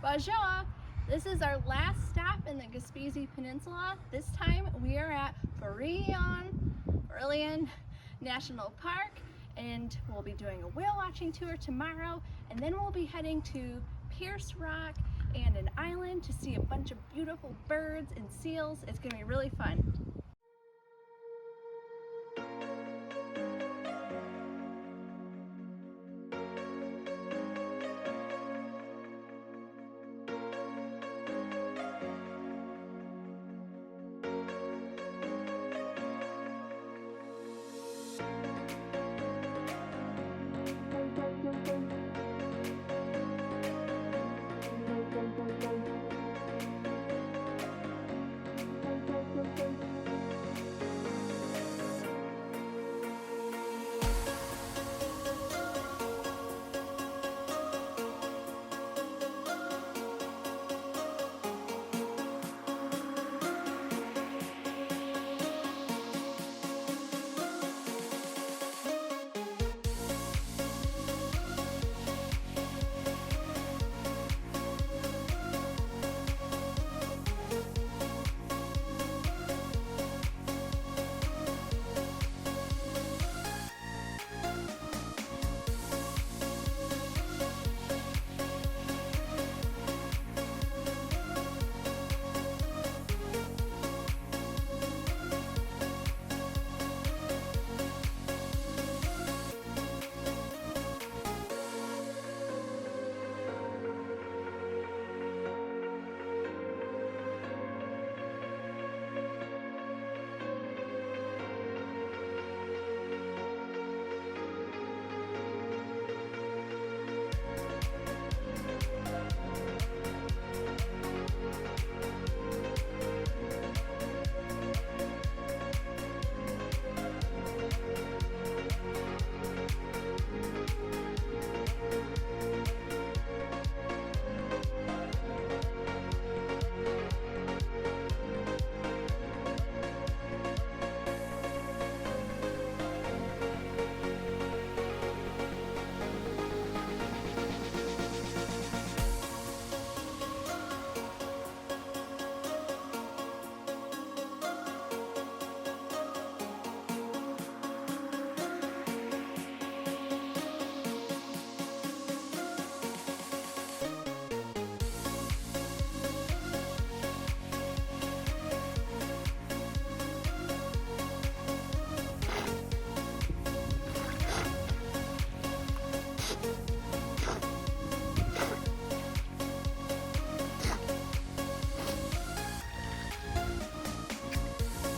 Bonjour! This is our last stop in the Gaspesie Peninsula. This time we are at Forillon National Park, and we'll be doing a whale watching tour tomorrow, and then we'll be heading to Perece Rock and an island to see a bunch of beautiful birds and seals. It's going to be really fun.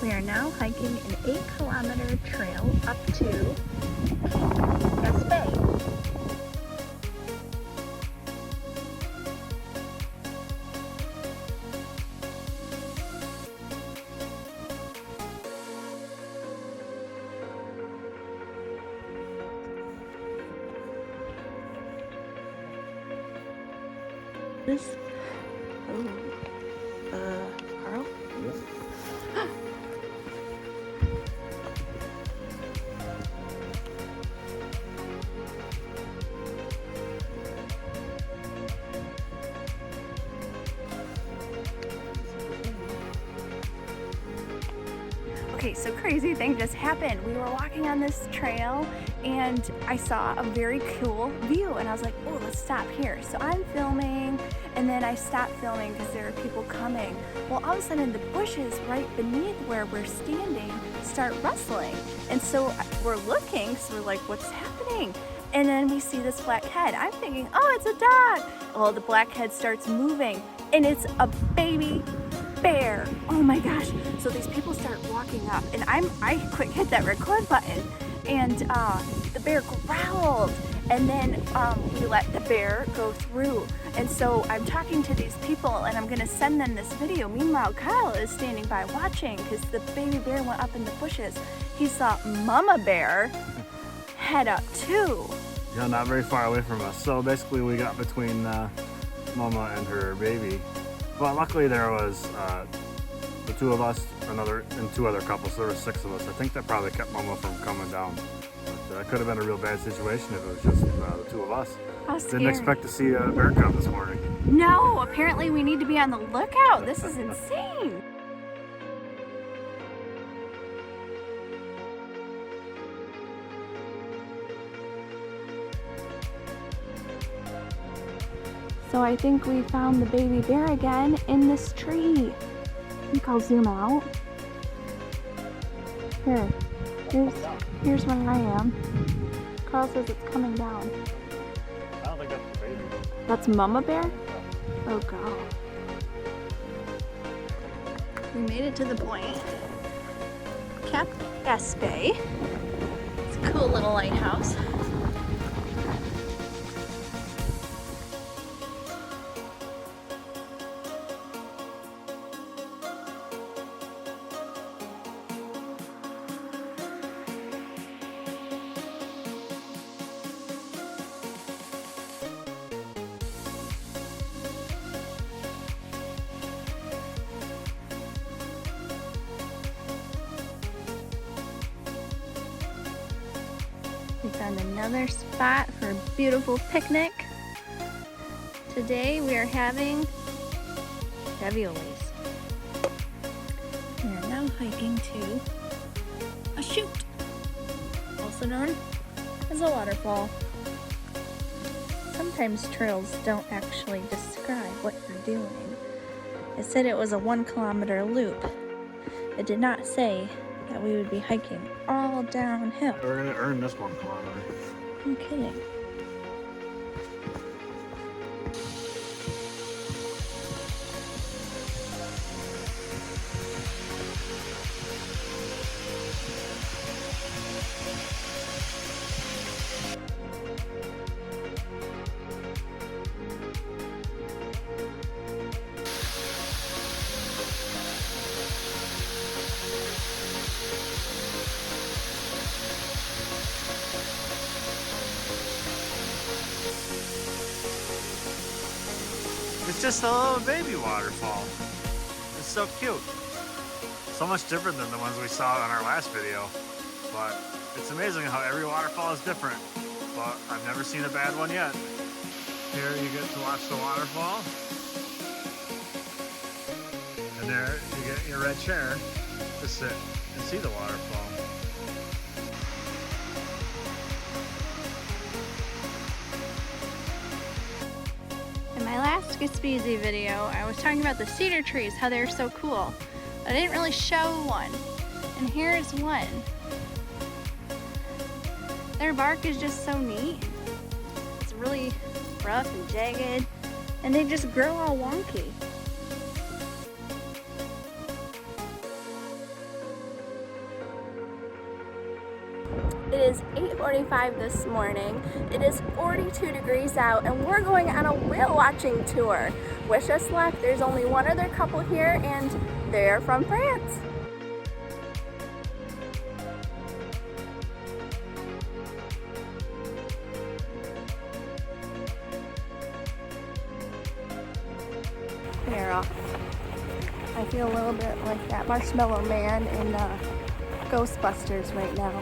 We are now hiking an 8-kilometer trail up to Gaspesie. This, Carl? Yes. Okay, so crazy thing just happened. We were walking on this trail and I saw a very cool view and I was like, oh, let's stop here. So I'm filming and then I stopped filming because there are people coming. Well, all of a sudden the bushes right beneath where we're standing start rustling. And so we're looking, so we're like, what's happening? And then we see this black head. I'm thinking, oh, it's a dog. Well, the black head starts moving and it's a baby bear. Oh my gosh. So these people start walking up and I quick hit that record button and the bear growled and then we let the bear go through. And so I'm talking to these people and I'm gonna send them this video. Meanwhile, Kyle is standing by watching because the baby bear went up in the bushes. He saw Mama Bear head up too. Yeah, not very far away from us. So basically we got between Mama and her baby. But luckily there was the two of us, and two other couples. So there were 6 of us. I think that probably kept Mama from coming down. But, It could have been a real bad situation if it was just the two of us. How scary. Didn't expect to see a bear cub this morning. No, apparently we need to be on the lookout. This is insane. So I think we found the baby bear again in this tree. I think I'll zoom out. Here's where I am. Carl says it's coming down. I don't think that's the baby. That's Mama Bear? Oh God. We made it to the point. Cap Gaspesie. It's a cool little lighthouse. We found another spot for a beautiful picnic. Today we are having raviolis. We are now hiking to a chute, also known as a waterfall. Sometimes trails don't actually describe what you're doing. It said it was a 1 kilometer loop. It did not say that we would be hiking all downhill. We're gonna earn this 1 kilometer. I'm kidding. It's just a little baby waterfall. It's so cute. So much different than the ones we saw in our last video. But it's amazing how every waterfall is different. But I've never seen a bad one yet. Here you get to watch the waterfall. And there you get your red chair to sit and see the waterfall. In my last Gaspesie video, I was talking about the cedar trees, how they're so cool. I didn't really show one, and here's one. Their bark is just so neat. It's really rough and jagged, and they just grow all wonky. It is 8:45 this morning. It is 42 degrees out, and we're going on a whale watching tour. Wish us luck. There's only one other couple here, and they're from France. Here, I feel a little bit like that Marshmallow Man in Ghostbusters right now.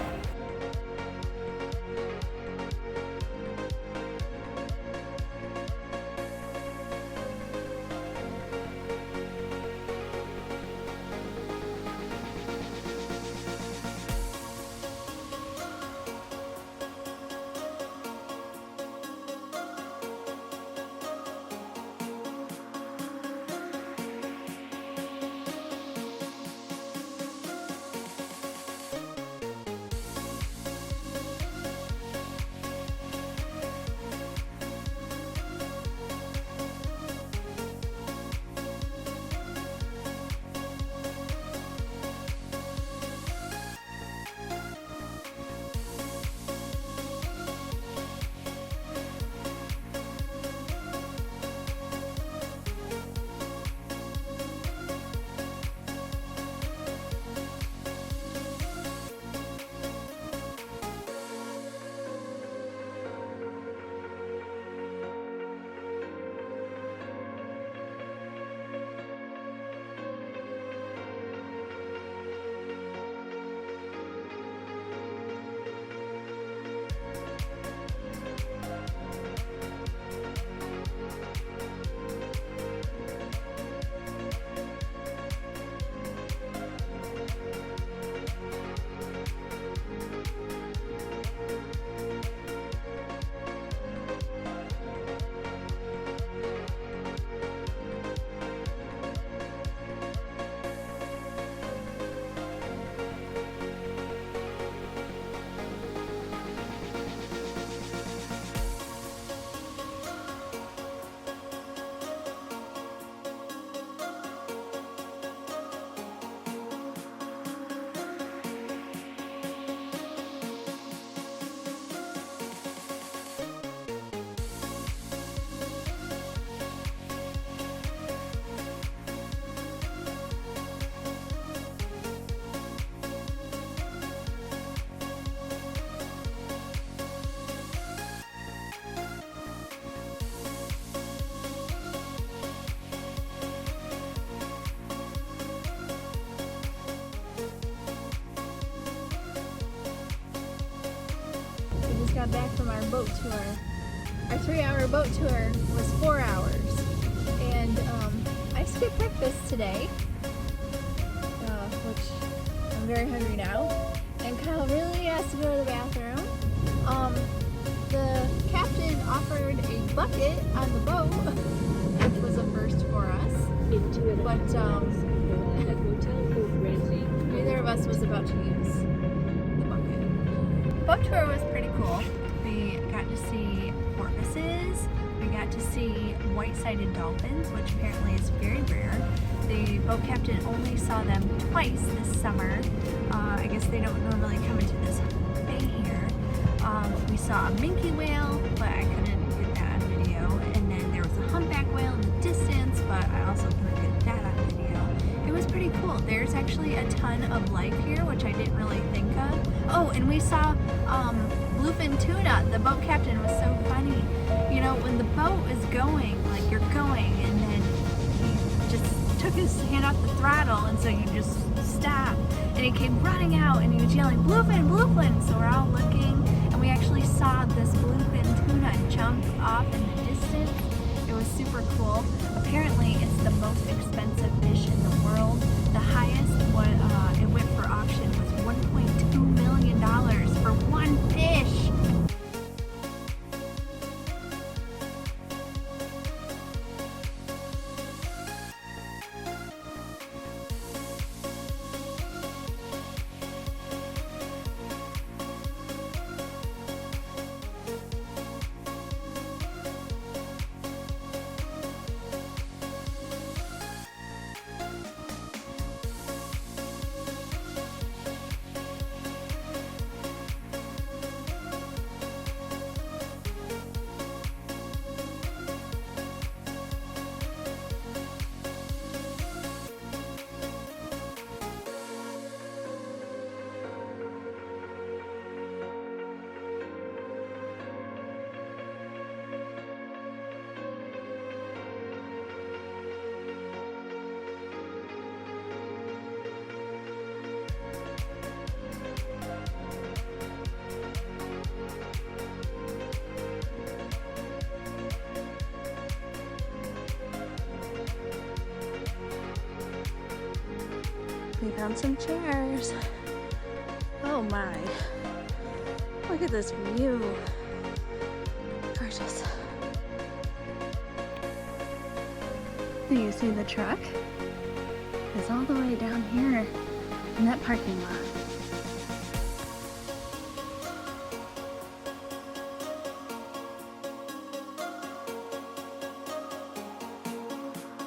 got back from our boat tour. Our 3-hour boat tour was 4 hours. And I skipped breakfast today, which I'm very hungry now. And Kyle really has to go to the bathroom. The captain offered a bucket on the boat, which was a first for us. But neither of us was about to use the bucket. Boat tour was pretty cool. We got to see porpoises. We got to see white-sided dolphins, which apparently is very rare. The boat captain only saw them twice this summer. I guess they don't normally come into this bay here. We saw a minke whale, but I couldn't get that on video. And then there was a humpback whale in the distance, but I also couldn't get that on video. It was pretty cool. There's actually a ton of life here, which I didn't really think of. Oh, and we saw bluefin tuna. The boat captain was so funny. You know, when the boat is going, like you're going, and then he just took his hand off the throttle, and so you just stop. And he came running out, and he was yelling, "Bluefin, bluefin!" So we're all looking, and we actually saw this bluefin tuna jump off in the distance. It was super cool. Apparently, it's the most expensive fish in the world. The highest one, it went for auction was $1.2 million for one fish. We found some chairs. Oh my. Look at this view. Gorgeous. Do you see the truck? It's all the way down here in that parking lot.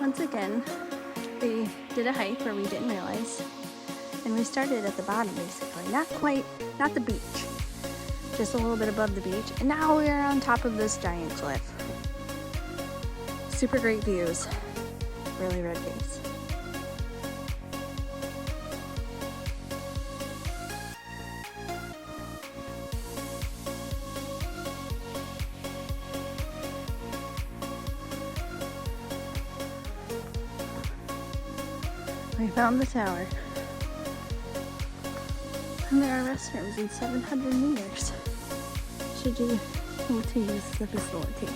Once again, we did a hike where we didn't realize, and we started at the bottom basically. Not the beach, just a little bit above the beach, and now we're on top of this giant cliff. Super great views, really red face. We found the tower. And there are restrooms in 700 meters, should you need to use the facility.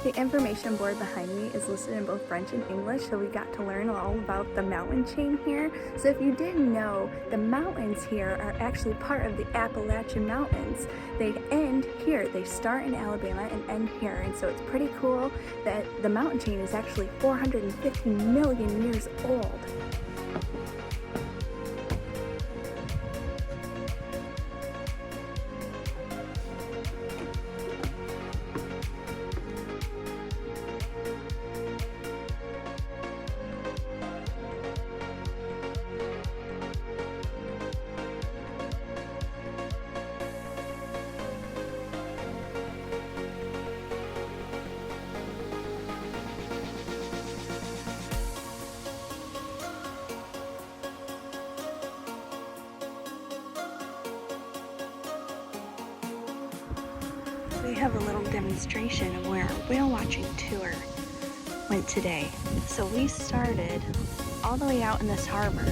The information board behind me is listed in both French and English, so we got to learn all about the mountain chain here. So if you didn't know, the mountains here are actually part of the Appalachian Mountains. They end here. They start in Alabama and end here, and so it's pretty cool that the mountain chain is actually 450 million years old. we have a little demonstration of where our whale watching tour went today. So we started all the way out in this harbor.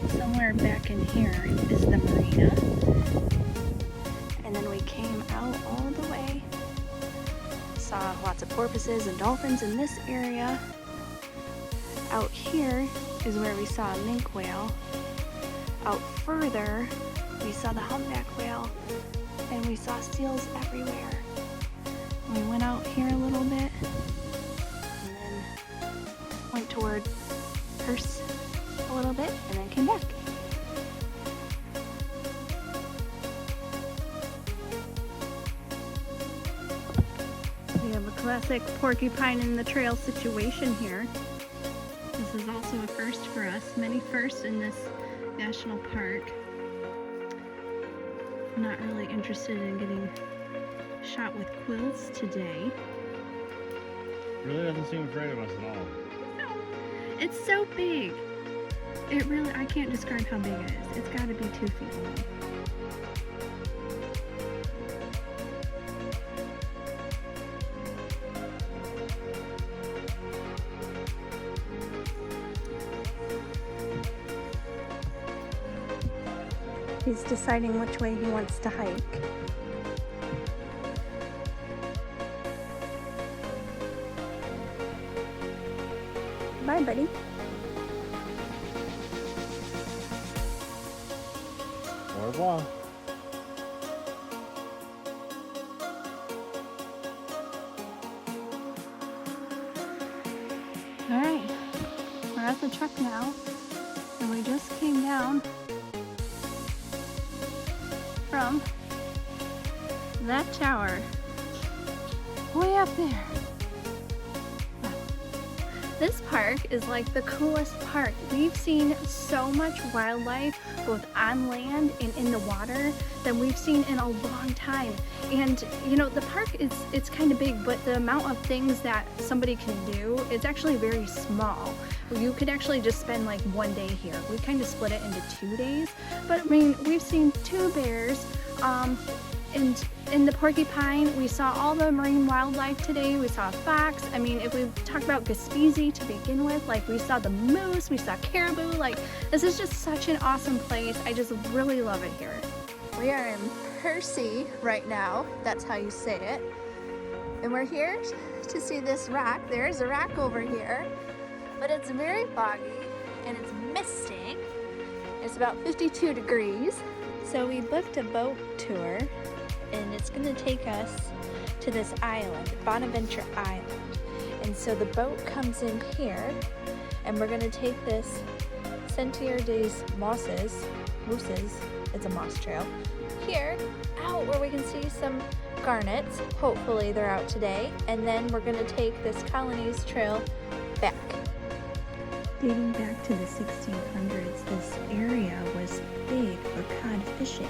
Somewhere back in here is the marina. And then we came out all the way. Saw lots of porpoises and dolphins in this area. Out here is where we saw a minke whale. Out further, we saw the humpback whale, and we saw seals everywhere. We went out here a little bit, and then went toward Perece a little bit, and then came back. We have a classic porcupine in the trail situation here. This is also a first for us, many firsts in this national park. I'm not really interested in getting shot with quills today. Really doesn't seem afraid of us at all. No, it's so big. It really, I can't describe how big it is. It's got to be 2 feet long. He's deciding which way he wants to hike. Bye, buddy. Au revoir. All right, we're at the truck now, and we just came down from that tower way up there. Wow. This park is like the coolest park. We've seen so much wildlife both on land and in the water than we've seen in a long time. And you know, the park is, it's kind of big, but the amount of things that somebody can do is actually very small. You could actually just spend like 1 day here. We kind of split it into 2 days, but I mean, we've seen 2 bears, and in the porcupine, we saw all the marine wildlife today. We saw a fox. I mean, if we talk about Gaspesie to begin with, like we saw the moose, we saw caribou. Like, this is just such an awesome place. I just really love it here. We are in Perece right now. That's how you say it. And we're here to see this rock. There's a rock over here, but it's very foggy and it's misting. It's about 52 degrees. So we booked a boat tour, and it's going to take us to this island, Bonaventure Island. And so the boat comes in here, and we're going to take this Sentier des Mousses, it's a moss trail, here out where we can see some garnets. Hopefully they're out today. And then we're going to take this Colonies trail back. Dating back to the 1600s, this area was big for cod fishing.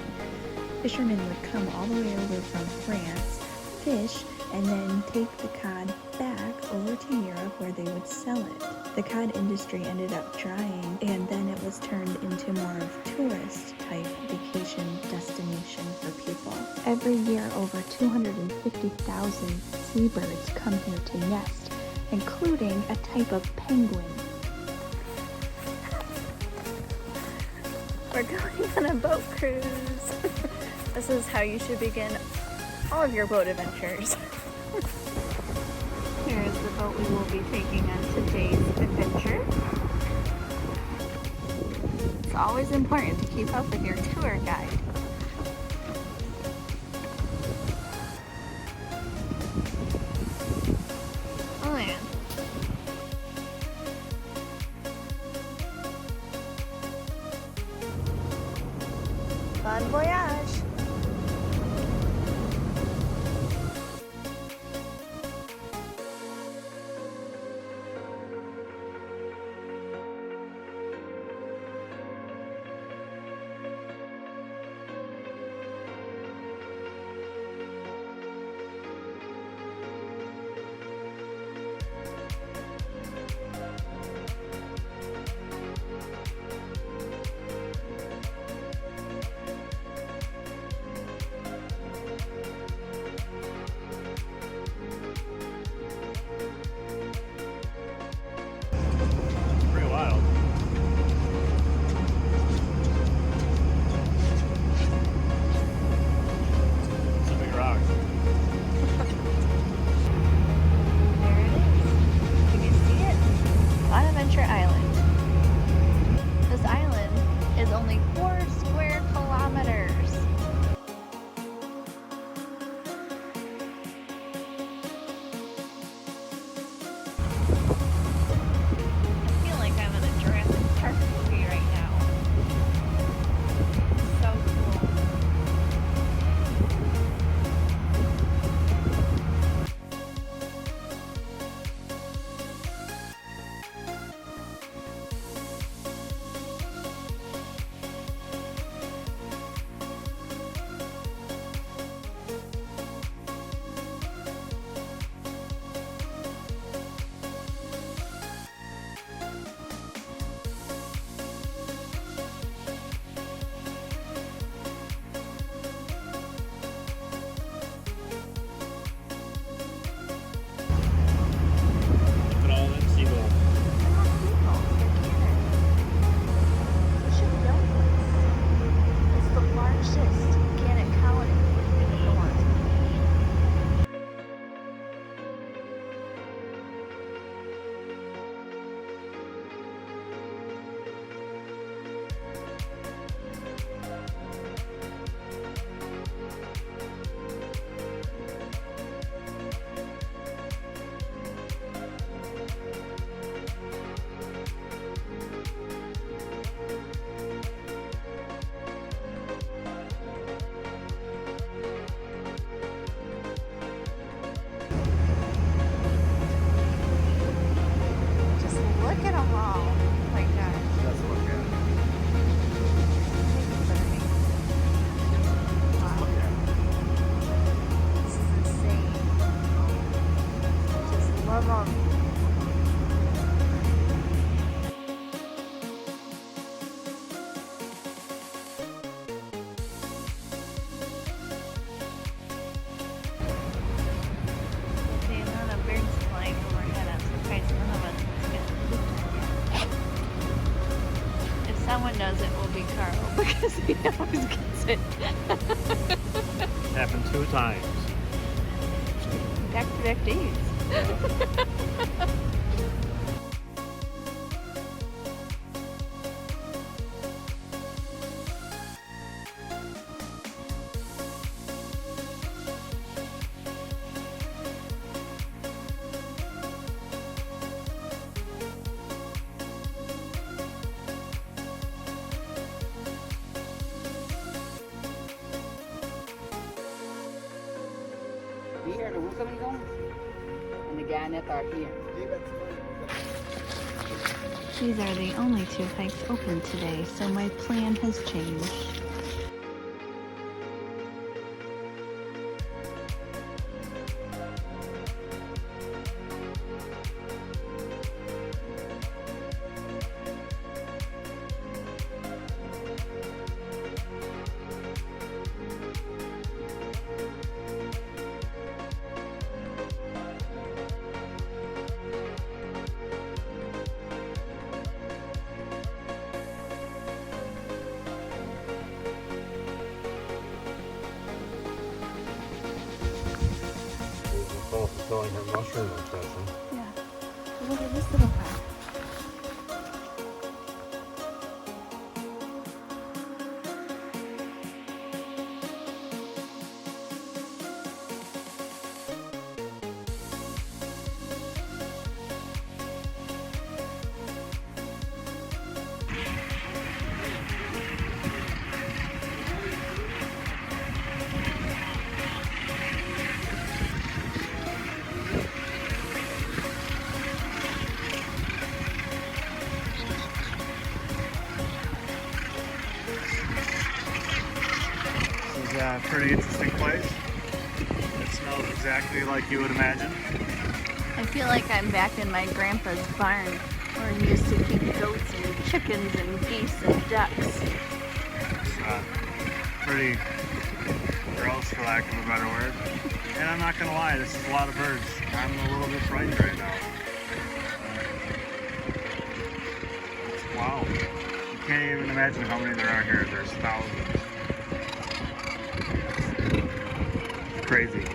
Fishermen would come all the way over from France, fish, and then take the cod back over to Europe where they would sell it. The cod industry ended up drying, and then it was turned into more of tourist type vacation destination for people. Every year over 250,000 seabirds come here to nest, including a type of penguin. We're going on a boat cruise. This is how you should begin all of your boat adventures. Here is the boat we will be taking on today's adventure. It's always important to keep up with your tour guide. Oh man. Bon voyage! Someone knows it will be Carl because he always gets it. Happened 2 times. Back-to-back days. Yeah. Here, the one coming on, and the guy in that part here. These are the only 2 hikes open today, so my plan has changed. Fulfilling her mushroom obsession. Yeah. Look at this little guy. A pretty interesting place. It smells exactly like you would imagine. I feel like I'm back in my grandpa's barn where he used to keep goats and chickens and geese and ducks. It's pretty gross, for lack of a better word. And I'm not gonna lie, this is a lot of birds. I'm a little bit frightened right now. Wow. You can't even imagine how many there are here. There's thousands. Crazy.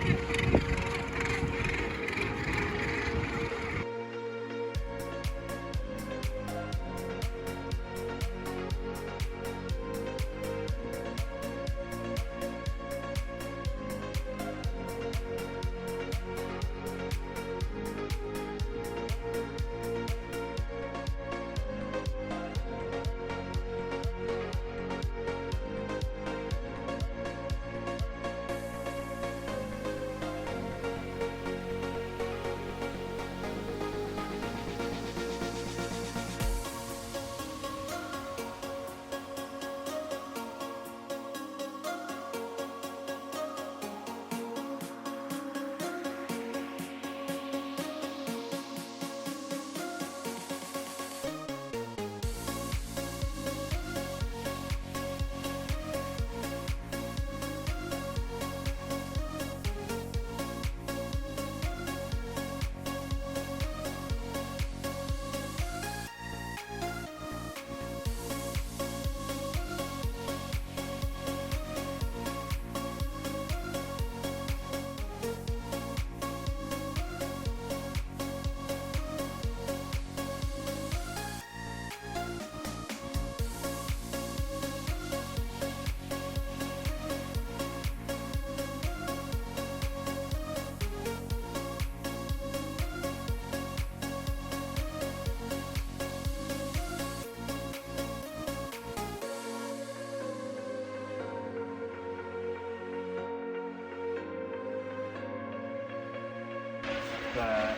The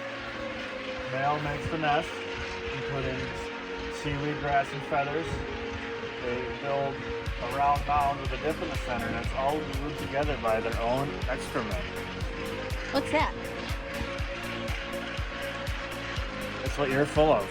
male makes the nest, including seaweed, grass, and feathers. They build a round mound with a dip in the center, and it's all glued together by their own excrement. What's that? That's what you're full of.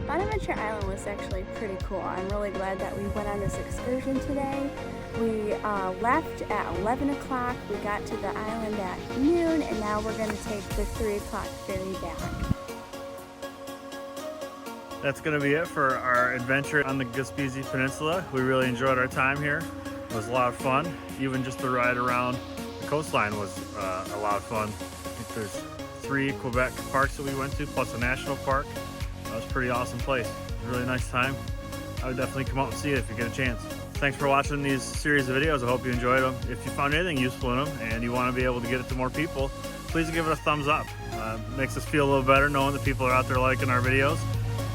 Bonaventure Island was actually pretty cool. I'm really glad that we went on this excursion today. We left at 11 o'clock. We got to the island at noon, and now we're going to take the 3 o'clock ferry back. That's going to be it for our adventure on the Gaspesie Peninsula. We really enjoyed our time here. It was a lot of fun. Even just the ride around the coastline was a lot of fun. I think there's 3 Quebec parks that we went to, plus a national park. That was a pretty awesome place. It was a really nice time. I would definitely come out and see it if you get a chance. Thanks for watching these series of videos. I hope you enjoyed them. If you found anything useful in them and you want to be able to get it to more people, please give it a thumbs up. It makes us feel a little better knowing that people are out there liking our videos.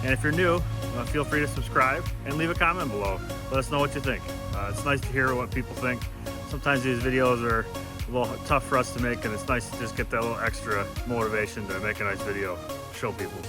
And if you're new, feel free to subscribe and leave a comment below. Let us know what you think. It's nice to hear what people think. Sometimes these videos are a little tough for us to make, and it's nice to just get that little extra motivation to make a nice video, show people.